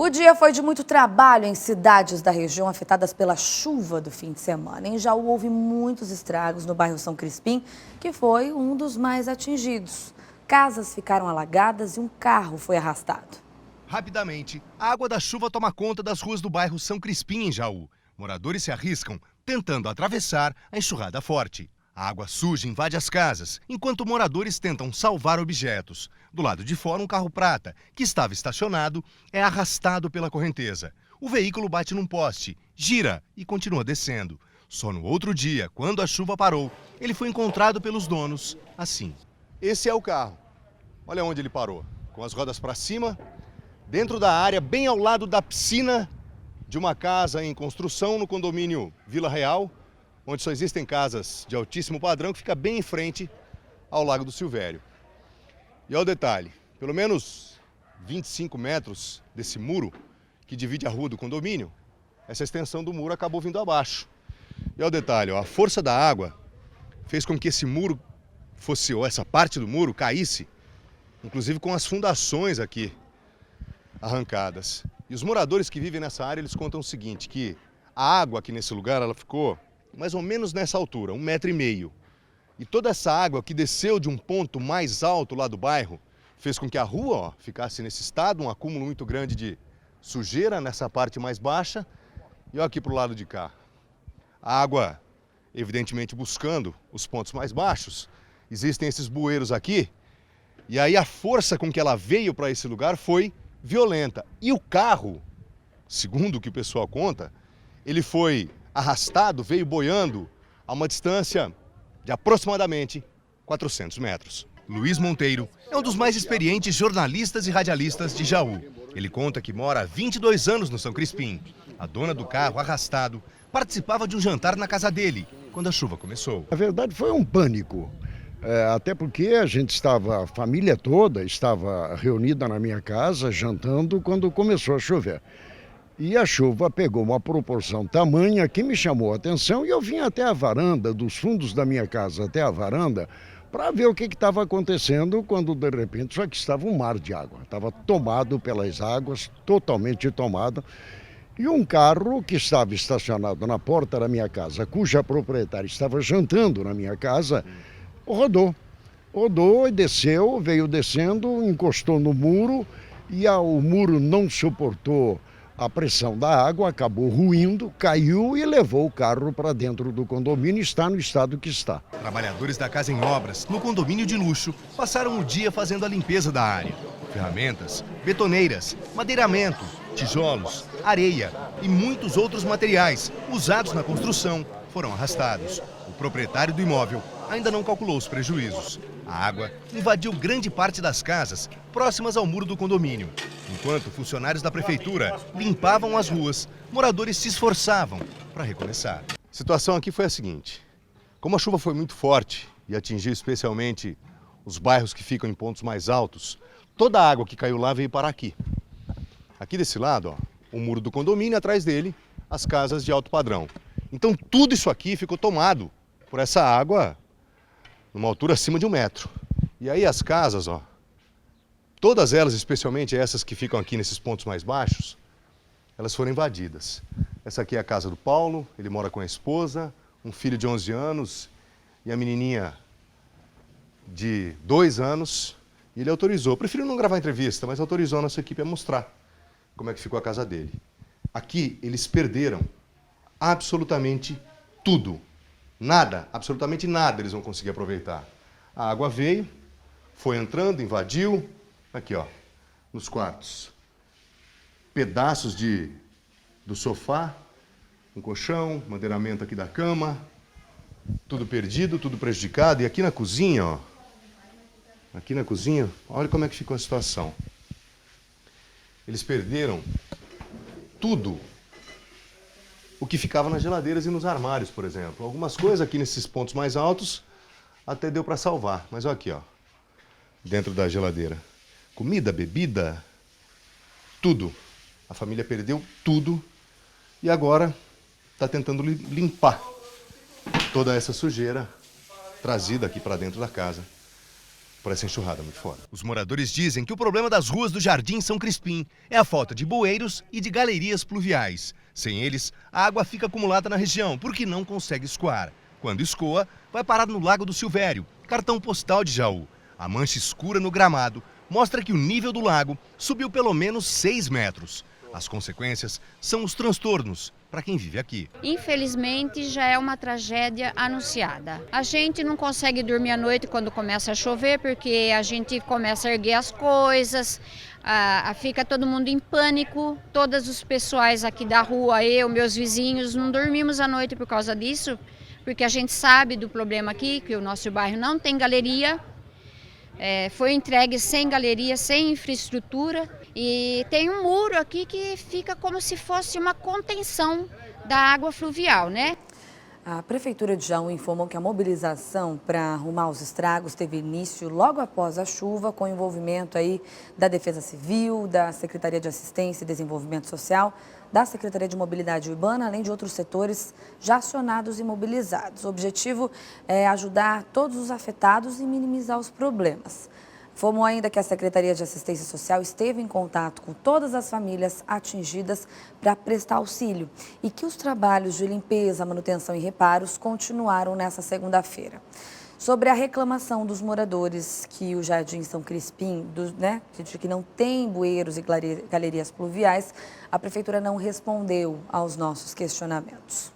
O dia foi de muito trabalho em cidades da região afetadas pela chuva do fim de semana. Em Jaú houve muitos estragos no bairro São Crispim, que foi um dos mais atingidos. Casas ficaram alagadas e um carro foi arrastado. Rapidamente, a água da chuva toma conta das ruas do bairro São Crispim, em Jaú. Moradores se arriscam tentando atravessar a enxurrada forte. A água suja invade as casas, enquanto moradores tentam salvar objetos. Do lado de fora, um carro prata, que estava estacionado, é arrastado pela correnteza. O veículo bate num poste, gira e continua descendo. Só no outro dia, quando a chuva parou, ele foi encontrado pelos donos assim. Esse é o carro. Olha onde ele parou. Com as rodas para cima, dentro da área, bem ao lado da piscina de uma casa em construção no condomínio Vila Real, onde só existem casas de altíssimo padrão, que fica bem em frente ao Lago do Silvério. E olha o detalhe, pelo menos 25 metros desse muro que divide a rua do condomínio, essa extensão do muro acabou vindo abaixo. E olha o detalhe, ó, a força da água fez com que esse muro fosse, ou essa parte do muro caísse, inclusive com as fundações aqui arrancadas. E os moradores que vivem nessa área, eles contam o seguinte, que a água aqui nesse lugar, ela ficou mais ou menos nessa altura, 1,5 metro. E toda essa água que desceu de um ponto mais alto lá do bairro, fez com que a rua, ó, ficasse nesse estado, um acúmulo muito grande de sujeira nessa parte mais baixa. E olha aqui para o lado de cá. A água, evidentemente, buscando os pontos mais baixos. Existem esses bueiros aqui. E aí a força com que ela veio para esse lugar foi violenta. E o carro, segundo o que o pessoal conta, ele foi arrastado, veio boiando a uma distância de aproximadamente 400 metros. Luiz Monteiro é um dos mais experientes jornalistas e radialistas de Jaú. Ele conta que mora há 22 anos no São Crispim. A dona do carro arrastado participava de um jantar na casa dele, quando a chuva começou. Na verdade foi um pânico, até porque a família toda estava reunida na minha casa, jantando, quando começou a chover. E a chuva pegou uma proporção tamanha que me chamou a atenção e eu vim até a varanda, dos fundos da minha casa até a varanda, para ver o que estava acontecendo, quando de repente só que estava um mar de água. Estava tomado pelas águas, totalmente tomado. E um carro que estava estacionado na porta da minha casa, cuja proprietária estava jantando na minha casa, rodou. Rodou e desceu, veio descendo, encostou no muro e o muro não suportou a pressão da água, acabou ruindo, caiu e levou o carro para dentro do condomínio e está no estado que está. Trabalhadores da Casa em Obras, no condomínio de luxo, passaram o dia fazendo a limpeza da área. Ferramentas, betoneiras, madeiramento, tijolos, areia e muitos outros materiais usados na construção foram arrastados. O proprietário do imóvel ainda não calculou os prejuízos. A água invadiu grande parte das casas próximas ao muro do condomínio. Enquanto funcionários da prefeitura limpavam as ruas, moradores se esforçavam para recomeçar. A situação aqui foi a seguinte: como a chuva foi muito forte e atingiu especialmente os bairros que ficam em pontos mais altos, toda a água que caiu lá veio parar aqui. Aqui desse lado, ó, o muro do condomínio, atrás dele, as casas de alto padrão. Então tudo isso aqui ficou tomado por essa água numa altura acima de 1 metro. E aí as casas, ó, todas elas, especialmente essas que ficam aqui nesses pontos mais baixos, elas foram invadidas. Essa aqui é a casa do Paulo, ele mora com a esposa, um filho de 11 anos e a menininha de 2 anos. E ele autorizou, prefiro não gravar entrevista, mas autorizou a nossa equipe a mostrar como é que ficou a casa dele. Aqui eles perderam absolutamente tudo. Nada, absolutamente nada eles vão conseguir aproveitar. A água veio, foi entrando, invadiu. Aqui, ó, nos quartos. Pedaços do sofá, um colchão, madeiramento aqui da cama. Tudo perdido, tudo prejudicado. E aqui na cozinha, ó. Aqui na cozinha, olha como é que ficou a situação. Eles perderam tudo o que ficava nas geladeiras e nos armários, por exemplo. Algumas coisas aqui nesses pontos mais altos até deu para salvar. Mas olha aqui, ó, dentro da geladeira. Comida, bebida, tudo. A família perdeu tudo e agora está tentando limpar toda essa sujeira trazida aqui para dentro da casa, por essa enxurrada muito forte. Os moradores dizem que o problema das ruas do Jardim São Crispim é a falta de bueiros e de galerias pluviais. Sem eles, a água fica acumulada na região, porque não consegue escoar. Quando escoa, vai parar no Lago do Silvério, cartão postal de Jaú. A mancha escura no gramado mostra que o nível do lago subiu pelo menos 6 metros. As consequências são os transtornos para quem vive aqui. Infelizmente, já é uma tragédia anunciada. A gente não consegue dormir à noite quando começa a chover, porque a gente começa a erguer as coisas, fica todo mundo em pânico. Todos os pessoais aqui da rua, eu, meus vizinhos, não dormimos à noite por causa disso, porque a gente sabe do problema aqui, que o nosso bairro não tem galeria. Foi entregue sem galeria, sem infraestrutura, e tem um muro aqui que fica como se fosse uma contenção da água fluvial, né? A Prefeitura de Jaú informou que a mobilização para arrumar os estragos teve início logo após a chuva, com envolvimento aí da Defesa Civil, da Secretaria de Assistência e Desenvolvimento Social, da Secretaria de Mobilidade Urbana, além de outros setores já acionados e mobilizados. O objetivo é ajudar todos os afetados e minimizar os problemas. Informou ainda que a Secretaria de Assistência Social esteve em contato com todas as famílias atingidas para prestar auxílio e que os trabalhos de limpeza, manutenção e reparos continuaram nesta segunda-feira. Sobre a reclamação dos moradores que o Jardim São Crispim, de que não tem bueiros e galerias pluviais, a Prefeitura não respondeu aos nossos questionamentos.